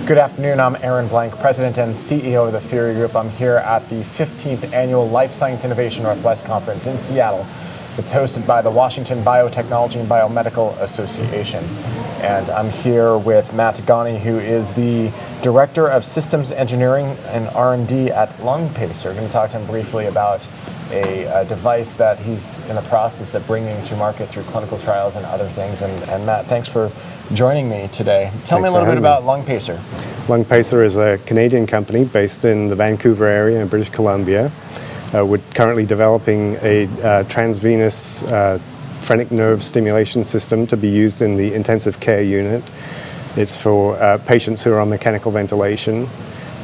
Good afternoon, I'm Aaron Blank, President and CEO of the Fearey Group. I'm here at the 15th Annual Life Science Innovation Northwest Conference in Seattle. It's hosted by the Washington Biotechnology and Biomedical Association. And I'm here with Matt Gani, who is the Director of Systems Engineering and R&D at Lungpacer. We're going to talk to him briefly about a device that he's in the process of bringing to market through clinical trials and other things. And Matt, thanks for joining me today. Tell me a little bit about Lungpacer. Lungpacer is a Canadian company based in the Vancouver area in British Columbia. We're currently developing a transvenous phrenic nerve stimulation system to be used in the intensive care unit. It's for patients who are on mechanical ventilation,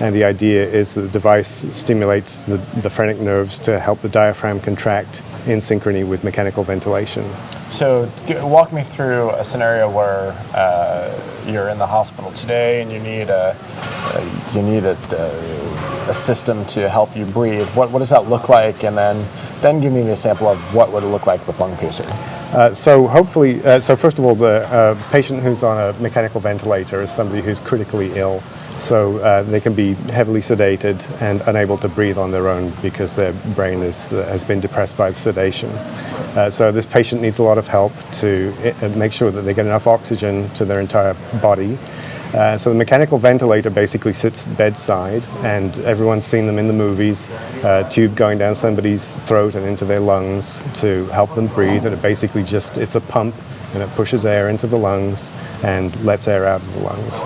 and the idea is that the device stimulates the phrenic nerves to help the diaphragm contract in synchrony with mechanical ventilation. So walk me through a scenario where you're in the hospital today and you need a system to help you breathe. What does that look like? And then give me an example of what would it look like with Lungpacer. So first of all, the patient who's on a mechanical ventilator is somebody who's critically ill. So they can be heavily sedated and unable to breathe on their own because their brain has been depressed by the sedation. So this patient needs a lot of help to make sure that they get enough oxygen to their entire body. So the mechanical ventilator basically sits bedside, and everyone's seen them in the movies, tube going down somebody's throat and into their lungs to help them breathe. And it's a pump, and it pushes air into the lungs and lets air out of the lungs.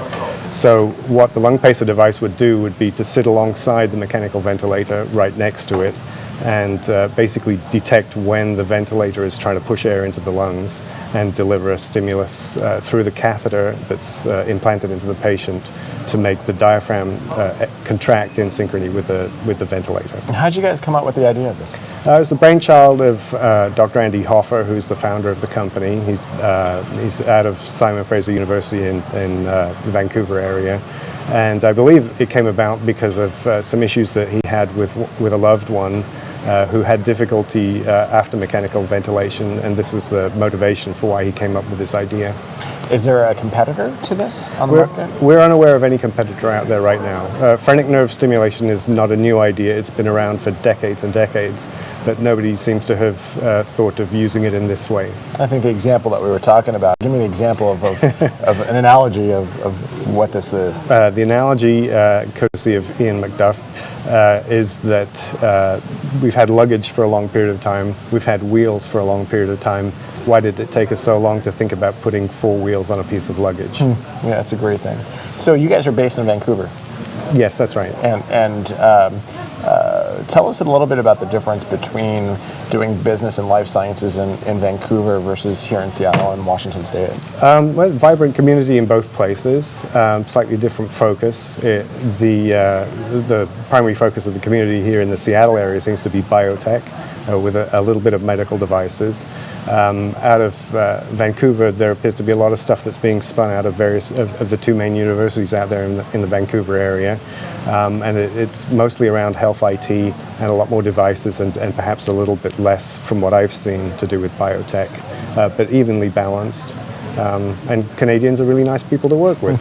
So what the Lungpacer device would do would be to sit alongside the mechanical ventilator right next to it and basically detect when the ventilator is trying to push air into the lungs and deliver a stimulus through the catheter that's implanted into the patient to make the diaphragm contract in synchrony with the ventilator. How did you guys come up with the idea of this? It was the brainchild of Dr. Andy Hoffer, who's the founder of the company. He's out of Simon Fraser University in the Vancouver area. And I believe it came about because of some issues that he had with a loved one who had difficulty after mechanical ventilation, and this was the motivation for why he came up with this idea. Is there a competitor to this on the market? We're unaware of any competitor out there right now. Phrenic nerve stimulation is not a new idea. It's been around for decades and decades, but nobody seems to have thought of using it in this way. I think the example that we were talking about, give me an example of an analogy of what this is. The analogy, courtesy of Ian McDuff, is that we've had luggage for a long period of time, we've had wheels for a long period of time. Why did it take us so long to think about putting 4 wheels on a piece of luggage? Yeah, that's a great thing. So you guys are based in Vancouver. Yes, that's right. And tell us a little bit about the difference between doing business and life sciences in Vancouver versus here in Seattle and Washington State. Well, vibrant community in both places, slightly different focus. The primary focus of the community here in the Seattle area seems to be biotech, with a little bit of medical devices. Out of Vancouver, there appears to be a lot of stuff that's being spun out of various of the 2 main universities out there in the Vancouver area. And it's mostly around health IT and a lot more devices and perhaps a little bit less, from what I've seen, to do with biotech, but evenly balanced. And Canadians are really nice people to work with.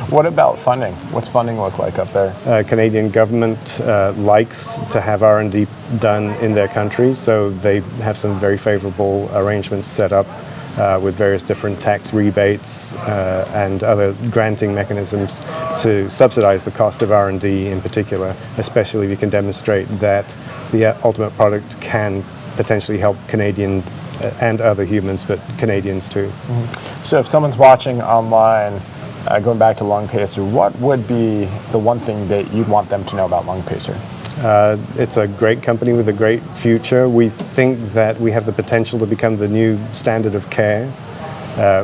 What about funding? What's funding look like up there? Canadian government likes to have R&D done in their country, so they have some very favorable arrangements set up with various different tax rebates and other granting mechanisms to subsidize the cost of R&D in particular, especially if you can demonstrate that the ultimate product can potentially help Canadian and other humans, but Canadians too. Mm-hmm. So if someone's watching online, going back to Lungpacer, what would be the one thing that you'd want them to know about Lungpacer? It's a great company with a great future. We think that we have the potential to become the new standard of care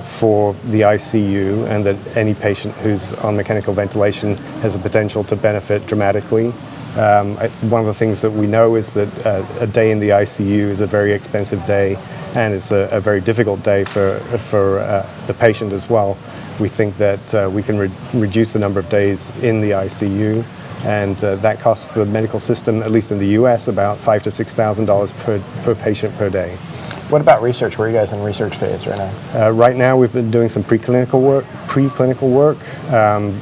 for the ICU, and that any patient who's on mechanical ventilation has the potential to benefit dramatically. One of the things that we know is that a day in the ICU is a very expensive day, and it's a very difficult day for the patient as well. We think that we can reduce the number of days in the ICU, and that costs the medical system, at least in the US, about $5,000 to $6,000 per patient per day. What about research? Where are you guys in research phase right now? Right now, we've been doing some preclinical work.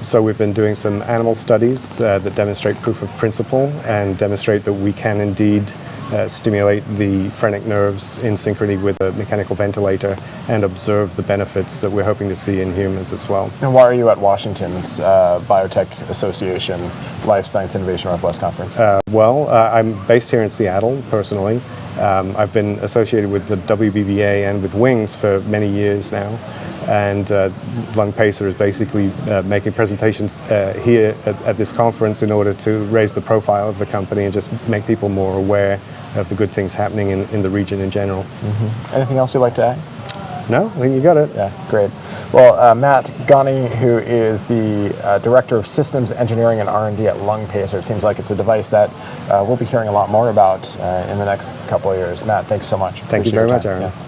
So we've been doing some animal studies that demonstrate proof of principle and demonstrate that we can indeed stimulate the phrenic nerves in synchrony with a mechanical ventilator and observe the benefits that we're hoping to see in humans as well. And why are you at Washington's Biotech Association Life Science Innovation Northwest Conference? I'm based here in Seattle personally. I've been associated with the WBBA and with Wings for many years now. And Lungpacer is basically making presentations here at this conference in order to raise the profile of the company and just make people more aware of the good things happening in the region in general. Mm-hmm. Anything else you'd like to add? No, I think you got it. Yeah, great. Well, Matt Gani, who is the Director of Systems Engineering and R&D at Lungpacer, it seems like it's a device that we'll be hearing a lot more about in the next couple of years. Matt, thanks so much. Thank you very much, Aaron. Yeah.